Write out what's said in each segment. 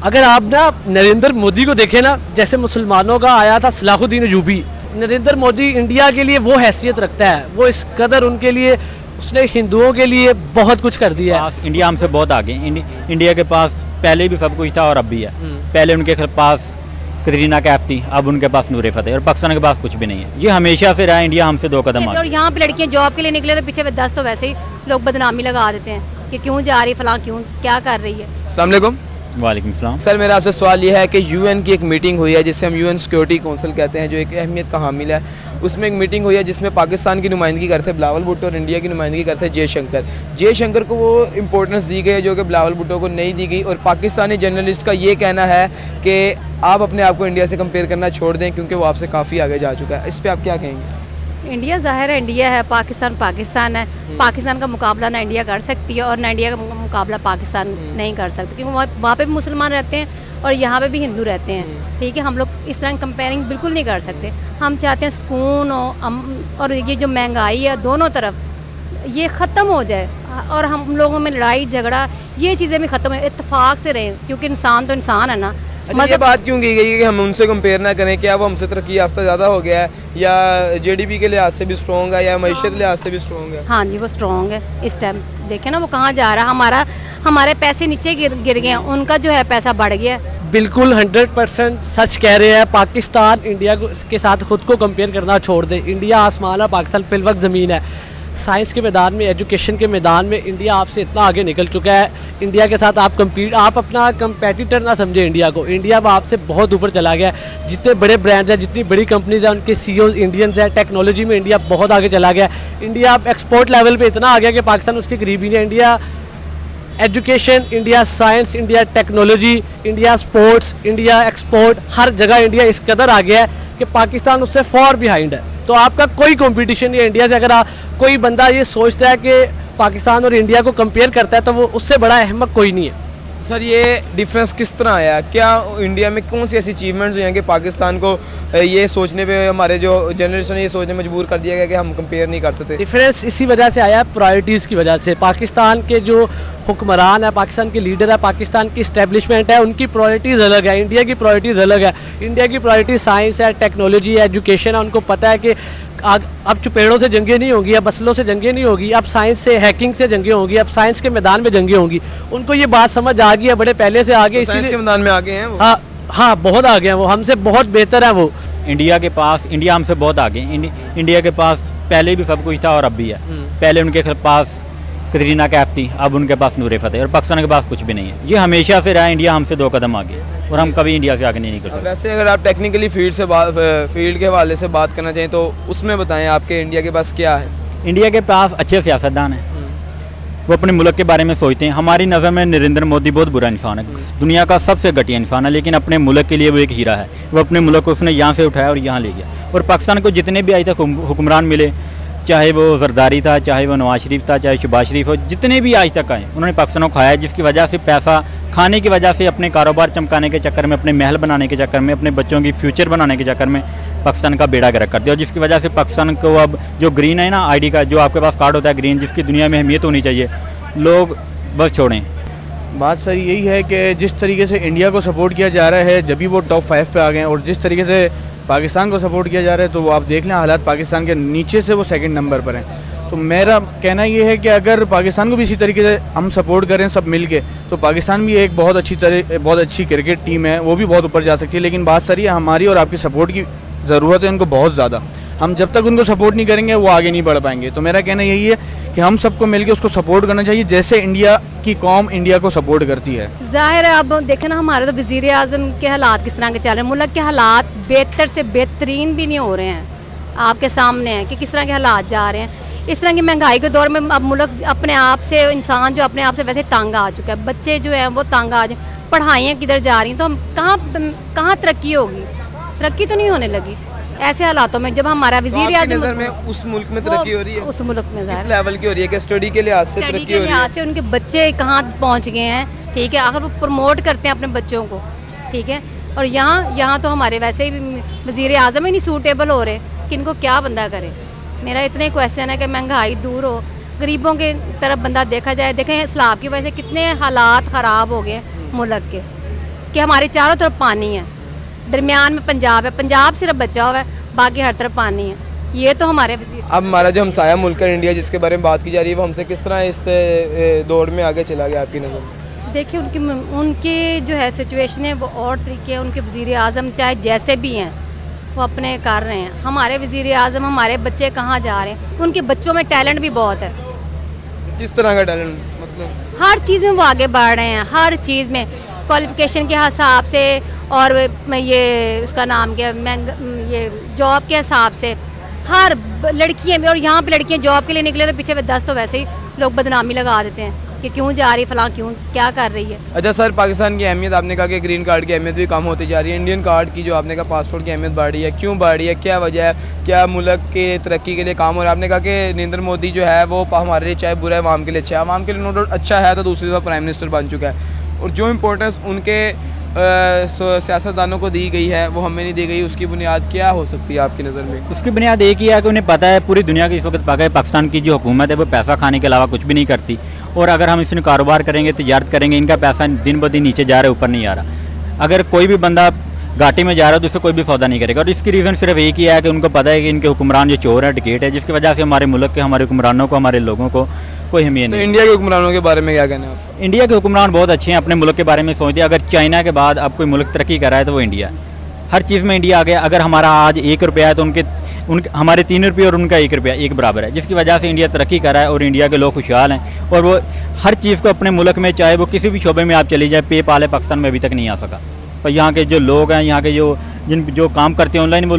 अगर आप ना नरेंद्र मोदी को देखें ना, जैसे मुसलमानों का आया था सलाहुद्दीन अयूबी, नरेंद्र मोदी इंडिया के लिए वो हैसियत रखता है, वो इस कदर उनके लिए उसने हिंदुओं के लिए बहुत कुछ कर दिया है। इंडिया हमसे बहुत आगे, इंडिया के पास पहले भी सब कुछ था और अब भी है। पहले उनके पास कतरीना कैफ थी, अब उनके पास नूर फतेह, और पाकिस्तान के पास कुछ भी नहीं है। ये हमेशा से रहा, इंडिया हमसे 2 कदम आगे। और यहाँ पे लड़कियाँ जॉब के लिए निकले तो पीछे 10 तो वैसे ही लोग बदनामी लगा देते हैं कि क्यों जा रही फलां, क्यों क्या कर रही है। अस्सलाम वालेकुम। वालेकुम सलाम। सर मेरा आपसे सवाल ये है कि यूएन की एक मीटिंग हुई है जिसे हम यूएन सिक्योरिटी काउंसिल कहते हैं, जो एक अहमियत का हामिल है। उसमें एक मीटिंग हुई है जिसमें पाकिस्तान की नुमाइंदगी करते बिलावल भुट्टो और इंडिया की नुमाइंदगी करते जयशंकर। जयशंकर को वो इम्पोर्टेंस दी गई जो कि बिलावल भुट्टो को नहीं दी गई, और पाकिस्तानी जर्नलिस्ट का ये कहना है कि आप अपने आप को इंडिया से कंपेयर करना छोड़ दें क्योंकि वो आपसे काफ़ी आगे जा चुका है। इस पर आप क्या कहेंगे? इंडिया ज़ाहिर है इंडिया है, पाकिस्तान पाकिस्तान है। पाकिस्तान का मुकाबला ना इंडिया कर सकती है और ना इंडिया का मुकाबला पाकिस्तान नहीं कर सकती, क्योंकि वहाँ पे भी मुसलमान रहते हैं और यहाँ पे भी हिंदू रहते हैं। ठीक है, हम लोग इस तरह कंपेयरिंग बिल्कुल नहीं कर सकते। हम चाहते हैं सुकून हो, और ये जो महंगाई है दोनों तरफ ये ख़त्म हो जाए और हम लोगों में लड़ाई झगड़ा ये चीज़ें भी ख़त्म हो, इत्तेफाक से रहें, क्योंकि इंसान तो इंसान है ना। अच्छा, ये बात क्यों की गई है कि हम उनसे कंपेयर ना करें? क्या वो हमसे तरक्की याफ्ता ज़्यादा हो गया है, या जीडीपी के लिहाज से भी स्ट्रॉन्ग है, या मईशत के लिहाज से भी स्ट्रॉन्ग है? हाँ जी, वो स्ट्रॉन्ग है इस टाइम। देखें ना वो कहाँ जा रहा है, हमारे पैसे नीचे गिर गए हैं, उनका जो है पैसा बढ़ गया। बिल्कुल 100% सच कह रहे हैं। पाकिस्तान इंडिया को के साथ खुद को कंपेयर करना छोड़ दे। इंडिया आसमान है, पाकिस्तान फिल वक्त ज़मीन है। साइंस के मैदान में, एजुकेशन के मैदान में इंडिया आपसे इतना आगे निकल चुका है। इंडिया के साथ आप अपना कंपेटिटर ना समझे इंडिया को। इंडिया आपसे बहुत ऊपर चला गया है। जितने बड़े ब्रांड्स हैं, जितनी बड़ी कंपनीज हैं, उनके सीईओ इंडियंस हैं। टेक्नोलॉजी में इंडिया बहुत आगे चला गया है। इंडिया अब एक्सपोर्ट लेवल पे इतना आ गया कि पाकिस्तान उसके करीब ही नहीं है। India education, India science, India technology, India sports, India export, हर जगह इंडिया इस कदर आ गया है कि पाकिस्तान उससे फॉर बिहाइंड है। तो आपका कोई कंपटीशन नहीं है इंडिया से। अगर कोई बंदा ये सोचता है कि पाकिस्तान और इंडिया को कंपेयर करता है तो वो उससे बड़ा अहमक कोई नहीं है। सर ये डिफरेंस किस तरह आया? क्या इंडिया में कौन सी ऐसी अचीवमेंट्स हुई हैं कि पाकिस्तान को ये सोचने पे, हमारे जो जनरेशन है ये सोचने मजबूर कर दिया गया कि हम कंपेयर नहीं कर सकते? डिफरेंस इसी वजह से आया, प्रायोरिटीज़ की वजह से। पाकिस्तान के जो हुक्मरान है, पाकिस्तान के लीडर है, पाकिस्तान की इस्टेब्लिशमेंट है, उनकी प्रायोरिटीज़ अलग है, इंडिया की प्रायोरिटीज़ अलग है। इंडिया की प्रायोरिटी साइंस है, टेक्नोलॉजी है, एजुकेशन है। उनको पता है कि अब चुपेड़ों से जंगें नहीं होंगी, अब असलों से जंगें नहीं होगी, अब साइंस से, हैकिंग से जंगें होंगी, अब साइंस के मैदान में जंगें होंगी। उनको ये बात समझ आ गई है, बड़े पहले से आगे। तो साइंस के मैदान में आगे हैं वो? हाँ, बहुत आगे हैं वो, हमसे बहुत बेहतर है वो। इंडिया हमसे बहुत आगे, इंडिया के पास पहले भी सब कुछ था और अब भी है। पहले उनके पास कतरीना कैफ थी, अब उनके पास नूर फतेह, और पाकिस्तान के पास कुछ भी नहीं है। ये हमेशा से रहा, इंडिया हमसे 2 कदम आगे, और हम कभी इंडिया से आगे नहीं निकल सकते। वैसे अगर आप टेक्निकली फील्ड के हवाले से बात करना चाहें तो उसमें बताएं आपके इंडिया के पास क्या है? इंडिया के पास अच्छे सियासतदान हैं, वो अपने मुल्क के बारे में सोचते हैं। हमारी नज़र में नरेंद्र मोदी बहुत बुरा इंसान है, दुनिया का सबसे घटिया इंसान है, लेकिन अपने मुल्क के लिए वो एक हीरा है। वो अपने मुल्क को उसने यहाँ से उठाया और यहाँ ले गया। और पाकिस्तान को जितने भी आज तक हुक्मरान मिले, चाहे वो जरदारी था, चाहे वो नवाज शरीफ था, चाहे शहबाज शरीफ हो, जितने भी आज तक आए उन्होंने पाकिस्तान को खाया है, जिसकी वजह से पैसा खाने की वजह से, अपने कारोबार चमकाने के चक्कर में, अपने महल बनाने के चक्कर में, अपने बच्चों की फ्यूचर बनाने के चक्कर में पाकिस्तान का बेड़ा गर्क कर दिया। और जिसकी वजह से पाकिस्तान को अब जो ग्रीन है ना, आईडी का जो आपके पास कार्ड होता है ग्रीन, जिसकी दुनिया में अहमियत होनी चाहिए, लोग बस छोड़ें। बात सर यही है कि जिस तरीके से इंडिया को सपोर्ट किया जा रहा है, जब भी वो टॉप 5 पे आ गए, और जिस तरीके से पाकिस्तान को सपोर्ट किया जा रहा है, तो वो आप देख लें हालात पाकिस्तान के नीचे से वो 2nd नंबर पर हैं। तो मेरा कहना ये है कि अगर पाकिस्तान को भी इसी तरीके से हम सपोर्ट करें सब मिल के, तो पाकिस्तान भी एक बहुत अच्छी क्रिकेट टीम है, वो भी बहुत ऊपर जा सकती है। लेकिन बात सर ये हमारी और आपकी सपोर्ट की ज़रूरत है उनको बहुत ज़्यादा। हम जब तक उनको सपोर्ट नहीं करेंगे वो आगे नहीं बढ़ पाएंगे। तो मेरा कहना यही है कि हम सबको मिलकर उसको सपोर्ट करना चाहिए, जैसे इंडिया की कौम इंडिया को सपोर्ट करती है। जाहिर है, अब देखें ना हमारे तो वज़ीर आज़म के हालात किस तरह के चल रहे हैं। मुल्क के हालात बेहतर से बेहतरीन भी नहीं हो रहे हैं, आपके सामने है कि किस तरह के हालात जा रहे हैं। इस तरह की महंगाई के दौर में अब मुल्क अपने आप से, इंसान जो अपने आप से वैसे तंग आ चुका है, बच्चे जो हैं वो तंग आ जाए, पढ़ाइयाँ किधर जा रही हैं, तो हम कहाँ तरक्की होगी? तरक्की तो नहीं होने लगी ऐसे हालातों में। जब हमारा वज़ीर आज़म में उस मुल्क में तरक्की हो रही है, उस मुल्क में इस लेवल की हो रही है कि स्टडी के लिहाज से तरक्की हो रही है, से उनके बच्चे कहाँ पहुँच गए हैं। ठीक है, अगर वो प्रमोट करते हैं अपने बच्चों को, ठीक है। और यहाँ तो हमारे वैसे ही वज़ीर आज़म ही नहीं सूटेबल हो रहे कि इनको क्या बंदा करे। मेरा इतने क्वेश्चन है कि महंगाई दूर हो, गरीबों के तरफ बंदा देखा जाए। देखें सैलाब की वजह से कितने हालात ख़राब हो गए मुल्क के, कि हमारे चारों तरफ पानी है, दरमियान में पंजाब है, पंजाब सिर्फ बचा हुआ है, बाकी हर तरफ पानी है। ये तो हमारे वज़ीर। अब हमारा जो हमसाया मुल्क है इंडिया, जिसके बारे में बात की जा रही है, वो हमसे किस तरह इस दौड़ में आगे चला गया आपकी नज़र में? देखिए उनकी जो है सिचुएशन है वो और तरीके है। उनके वज़ीर आज़म चाहे जैसे भी हैं वो अपने कर रहे हैं। हमारे वज़ीर आज़म, हमारे बच्चे कहाँ जा रहे हैं? उनके बच्चों में टैलेंट भी बहुत है। किस तरह का टैलेंट? मतलब हर चीज़ में वो आगे बढ़ रहे हैं, हर चीज़ में क्वालिफिकेशन के हिसाब से, और ये उसका नाम क्या, ये जॉब के हिसाब से, हर लड़कियाँ भी। और यहाँ पे लड़कियाँ जॉब के लिए निकले तो पीछे 10 तो वैसे ही लोग बदनामी लगा देते हैं कि क्यों जा रही फलां, क्यों क्या कर रही है। अच्छा सर, पाकिस्तान की अहमियत, आपने कहा कि ग्रीन कार्ड की अहमियत भी कम होती जा रही है, इंडियन कार्ड की जो आपने कहा पासपोर्ट की अहमियत बढ़ रही है, क्यों बढ़ रही है, क्या वजह है, क्या मुल्क के तरक्की के लिए काम हो रहा है? आपने कहा कि नरेंद्र मोदी जो है वो हमारे लिए चाहे बुरा है, आवाम के लिए अच्छा है। आवाम के लिए नो डाउट अच्छा है, तो दूसरी दफ़ा प्राइम मिनिस्टर बन चुका है, और जो इंपॉर्टेंस उनके सियासतदानों को दी गई है वो हमें नहीं दी गई। उसकी बुनियाद क्या हो सकती है आपकी नज़र में? उसकी बुनियाद एक ही है कि उन्हें पता है पूरी दुनिया की इस वक्त पाकिस्तान की जो हुकूमत है वो पैसा खाने के अलावा कुछ भी नहीं करती, और अगर हम इसमें कारोबार करेंगे, तिजारत करेंगे, इनका पैसा दिन ब दिन नीचे जा रहा है, ऊपर नहीं आ रहा। अगर कोई भी बंदा घाटे में जा रहा है तो उससे कोई भी सौदा नहीं करेगा, और इसकी रीज़न सिर्फ एक ही है कि उनको पता है कि इनके हुक्मरान जो चोर है, टिकेट है, जिसकी वजह से हमारे मुल्क के, हमारे हुक्मरानों को, हमारे लोगों को कोई अहमियत नहीं। इंडिया के हुक्मरानों के बारे में क्या कहना है आपका? इंडिया के हुक्मरान बहुत अच्छे हैं, अपने मुल्क के बारे में सोचते हैं। अगर चाइना के बाद अब कोई मुल्क तरक्की कर रहा है तो वो इंडिया है। हर चीज़ में इंडिया आ गया। अगर हमारा आज 1 रुपया है तो हमारे 3 रुपये और उनका 1 रुपया एक बराबर है, जिसकी वजह से इंडिया तरक्की कर रहा है और इंडिया के लोग खुशहाल हैं, और वो हर चीज़ को अपने मुल्क में, चाहे वो किसी भी शोबे में आप चली जाए, पेपाल है पाकिस्तान में अभी तक नहीं आ सका। और यहाँ के जो लोग हैं, यहाँ के जो काम करते हैं ऑनलाइन, वो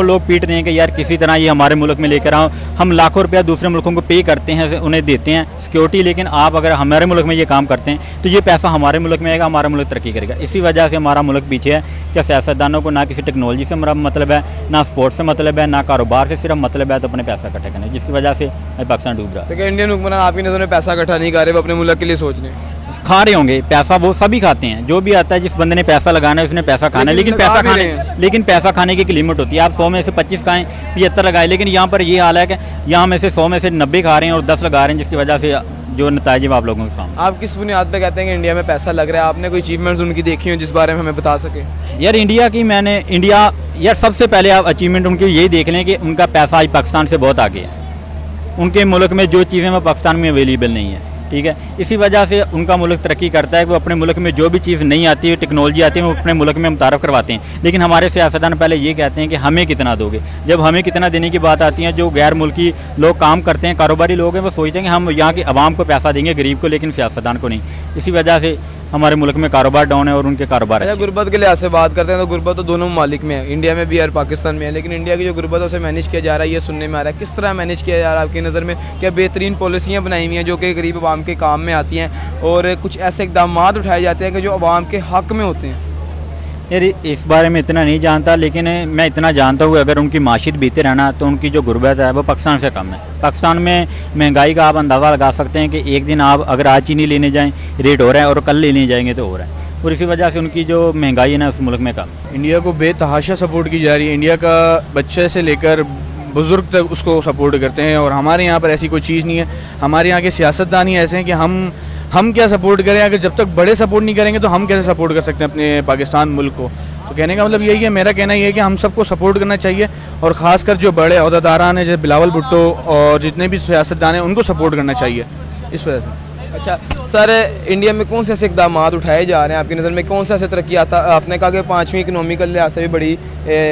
लोग पीट रहे हैं कि यार किसी तरह ये हमारे मुल्क में लेकर आओ। हम लाखों रुपया दूसरे मुल्कों को पे करते हैं, उन्हें देते हैं सिक्योरिटी, लेकिन आप अगर हमारे मुल्क में ये काम करते हैं तो ये पैसा हमारे मुल्क में आएगा, हमारा मुल्क तरक्की करेगा। इसी वजह से हमारा मुल्क पीछे है। क्या सियासतदानों को ना किसी टेक्नोलॉजी से मतलब है, ना स्पोर्ट्स से मतलब है, ना कारोबार से सिर्फ मतलब है, तो अपने पैसा इकट्ठा करना, जिसकी वजह से पाकिस्तान डूब रहा है। तो क्या इंडियन हुक्मरान आपकी नज़र में पैसा इकट्ठा नहीं कर रहे, वो अपने मुल्क के लिए सोच रहे हैं? खा रहे होंगे पैसा, वो सभी खाते हैं। जो भी आता है, जिस बंदे ने पैसा लगाना है उसने पैसा खाना है, लेकिन पैसा खाने की एक लिमिट होती है। आप 100 में से 25 खाएं, 75 लगाएं, लेकिन यहाँ पर ये हाल है कि यहाँ में से 100 में से 90 खा रहे हैं और 10 लगा रहे हैं, जिसकी वजह से जो नतीजे आप लोगों के सामने। आप किस बुनियाद पे कहते हैं कि इंडिया में पैसा लग रहा है? आपने कोई अचीवमेंट्स उनकी देखी हो जिस बारे में हमें बता सके? यार सबसे पहले आप अचीवमेंट उनकी यही देख लें कि उनका पैसा आज पाकिस्तान से बहुत आगे है। उनके मुल्क में जो चीज़ें वो पाकिस्तान में अवेलेबल नहीं है, ठीक है। इसी वजह से उनका मुल्क तरक्की करता है कि वो अपने मुल्क में जो भी चीज़ नहीं आती है, टेक्नोलॉजी आती है, वो अपने मुल्क में मुतारफ़ करवाते हैं। लेकिन हमारे सियासतदान पहले ये कहते हैं कि हमें कितना दोगे। जब हमें कितना देने की बात आती है, जो गैर मुल्की लोग काम करते हैं, कारोबारी लोग हैं, वो सोचते हैं कि हम यहाँ की आवाम को पैसा देंगे, गरीब को, लेकिन सियासतदान को नहीं। इसी वजह से हमारे मुल्क में कारोबार डाउन है और उनके कारोबार अच्छा, गुर्बत के लिहाज से बात करते हैं तो गुर्बत तो दोनों ममालिक में है, इंडिया में भी और पाकिस्तान में है, लेकिन इंडिया की जो गुर्बत है उसे मैनेज किया जा रहा है, ये सुनने में आ रहा है। किस तरह मैनेज किया जा रहा है आपकी नज़र में? क्या बेहतरीन पॉलिसियाँ बनाई हुई हैं जो कि गरीब आवाम के काम में आती हैं, और कुछ ऐसे इकदाम उठाए जाते हैं कि जो आवाम के हक़ में होते हैं? यार इस बारे में इतना नहीं जानता, लेकिन मैं इतना जानता हूँ अगर उनकी माशियत बीते रहना तो उनकी जो गुर्बत है वो पाकिस्तान से कम है। पाकिस्तान में महंगाई का आप अंदाज़ा लगा सकते हैं कि एक दिन आप अगर आज चीनी लेने जाएं रेट हो रहा है, और कल लेने जाएंगे तो हो रहा है, और इसी वजह से उनकी जो महंगाई है ना उस मुल्क में कम। इंडिया को बेतहाशा सपोर्ट की जा रही है। इंडिया का बच्चे से लेकर बुज़ुर्ग तक उसको सपोर्ट करते हैं, और हमारे यहाँ पर ऐसी कोई चीज़ नहीं है। हमारे यहाँ के सियासतदान ही ऐसे हैं कि हम क्या सपोर्ट करें? अगर जब तक बड़े सपोर्ट नहीं करेंगे तो हम कैसे सपोर्ट कर सकते हैं अपने पाकिस्तान मुल्क को? तो कहने का मतलब यही है, मेरा कहना ये है कि हम सबको सपोर्ट करना चाहिए, और ख़ासकर जो बड़े अहदेदारान हैं जैसे बिलावल भुट्टो और जितने भी सियासतदान हैं उनको सपोर्ट करना चाहिए इस वजह से। अच्छा सर, इंडिया में कौन से ऐसे इकदाम उठाए जा रहे हैं आपकी नज़र में? कौन सा ऐसे तरक्की आता? आपने कहा कि 5वीं इकनॉमिकल लिहाज से भी बड़ी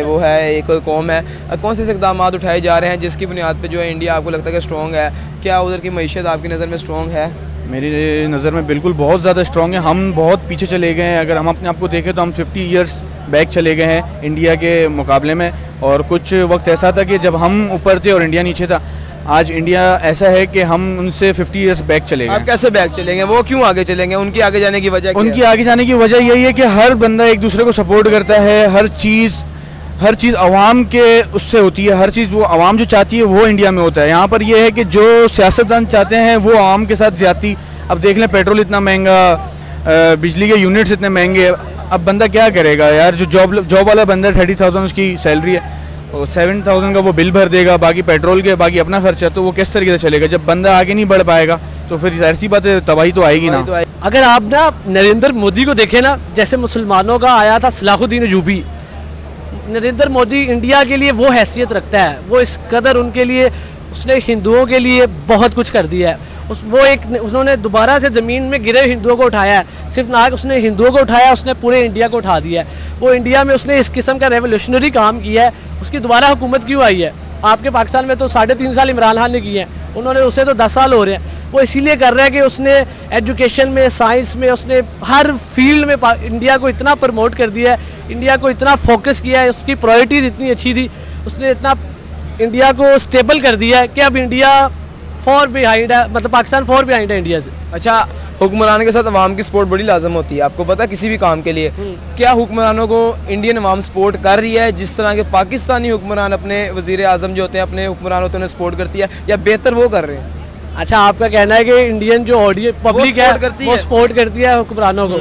वो है, एक कौम है। कौन से ऐसे इकदाम उठाए जा रहे हैं जिसकी बुनियाद पर जो है इंडिया आपको लगता है कि स्ट्रॉन्ग है? क्या उधर की मईशत आपकी नज़र में स्ट्रॉन्ग है? मेरी नज़र में बिल्कुल बहुत ज़्यादा स्ट्रॉन्ग है। हम बहुत पीछे चले गए हैं। अगर हम अपने आप को देखें तो हम 50 ईयर्स बैक चले गए हैं इंडिया के मुकाबले में, और कुछ वक्त ऐसा था कि जब हम ऊपर थे और इंडिया नीचे था। आज इंडिया ऐसा है कि हम उनसे 50 ईयर्स बैक चले गए। आप कैसे बैक चलेंगे? वो क्यों आगे चलेंगे? उनकी आगे जाने की वजह? उनकी आगे जाने की वजह यही है कि हर बंदा एक दूसरे को सपोर्ट करता है। हर चीज़ आवाम के उससे होती है। हर चीज़ वो आवाम जो चाहती है वो इंडिया में होता है। यहाँ पर ये है कि जो सियासतदान चाहते हैं वो आवाम के साथ ज्यादती। अब देख लें, पेट्रोल इतना महंगा, बिजली के यूनिट्स इतने महंगे, अब बंदा क्या करेगा यार? जो जॉब वाला बंदा 30,000 उसकी सैलरी है, और 7,000 का वो बिल भर देगा, बाकी पेट्रोल के, बाकी अपना खर्चा, तो वो किस तरीके से चलेगा? जब बंदा आगे नहीं बढ़ पाएगा तो फिर जाहिर सी बात है तबाही तो आएगी ना। अगर आप ना नरेंद्र मोदी को देखें ना, जैसे मुसलमानों का आया था सलाहुद्दीन अयूबी, नरेंद्र मोदी इंडिया के लिए वो हैसियत रखता है, वो इस कदर उनके लिए, उसने हिंदुओं के लिए बहुत कुछ कर दिया है। उन्होंने दोबारा से ज़मीन में गिरे हिंदुओं को उठाया है। सिर्फ ना उसने हिंदुओं को उठाया, उसने पूरे इंडिया को उठा दिया है। वो इंडिया में उसने इस किस्म का रेवोल्यूशनरी काम किया है। उसकी दोबारा हुकूमत क्यों आई है? आपके पाकिस्तान में तो 3.5 साल इमरान खान ने किए हैं, उन्होंने उसे तो 10 साल हो रहे हैं। वो इसीलिए कर रहा है कि उसने एजुकेशन में, साइंस में, उसने हर फील्ड में इंडिया को इतना प्रमोट कर दिया है, इंडिया को इतना फोकस किया है, उसकी प्रायोरिटीज़ इतनी अच्छी थी, उसने इतना इंडिया को स्टेबल कर दिया है कि अब इंडिया फॉर बिहाइंड है, मतलब पाकिस्तान फॉर बिहाइंड है इंडिया से। अच्छा, हुक्मरान के साथ अवाम की सपोर्ट बड़ी लाजम होती है, आपको पता है, किसी भी काम के लिए। क्या हुक्मरानों को इंडियन अवाम सपोर्ट कर रही है जिस तरह के पाकिस्तानी हुक्मरान अपने वज़ीर आज़म जो होते हैं, अपने हुक्मरान होते हैं, उन्हें सपोर्ट करती है, या बेहतर वो कर रहे हैं? अच्छा, आपका कहना है कि इंडियन जो ऑडियंस पब्लिक है वो सपोर्ट करती है हुक्मरानों को?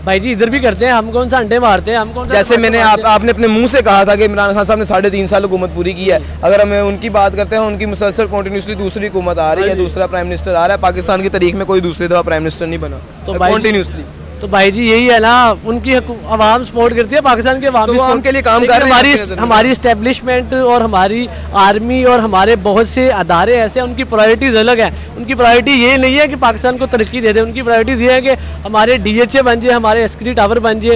भाई जी, इधर भी करते हैं, हम कौन सा अंडे मारते हैं, हम कौन सा, जैसे मैंने आपने अपने मुंह से कहा था कि इमरान खान साहब ने 3.5 साल हुकूमत पूरी की है। अगर हम उनकी बात करते हैं, उनकी मुसलसल कंटिन्यूसली दूसरी हुकूमत आ रही है, दूसरा प्राइम मिनिस्टर आ रहा है, पाकिस्तान की तारीख में कोई दूसरी दफा प्राइम मिनिस्टर नहीं बना तो कंटिन्यूसली। तो भाई जी यही है ना, उनकी आवाम सपोर्ट करती है, पाकिस्तान के आवाम तो के लिए काम कर रहे हैं। हमारी इस्टेब्लिशमेंट और हमारी आर्मी और हमारे बहुत से अदारे ऐसे हैं, उनकी प्रायोरिटीज़ अलग हैं। उनकी प्रायोरिटी ये नहीं है कि पाकिस्तान को तरक्की दे दे, उनकी प्रायोरिटीज़ ये है कि हमारे DHA बन जाए, हमारे एस्करी टावर बन जाए,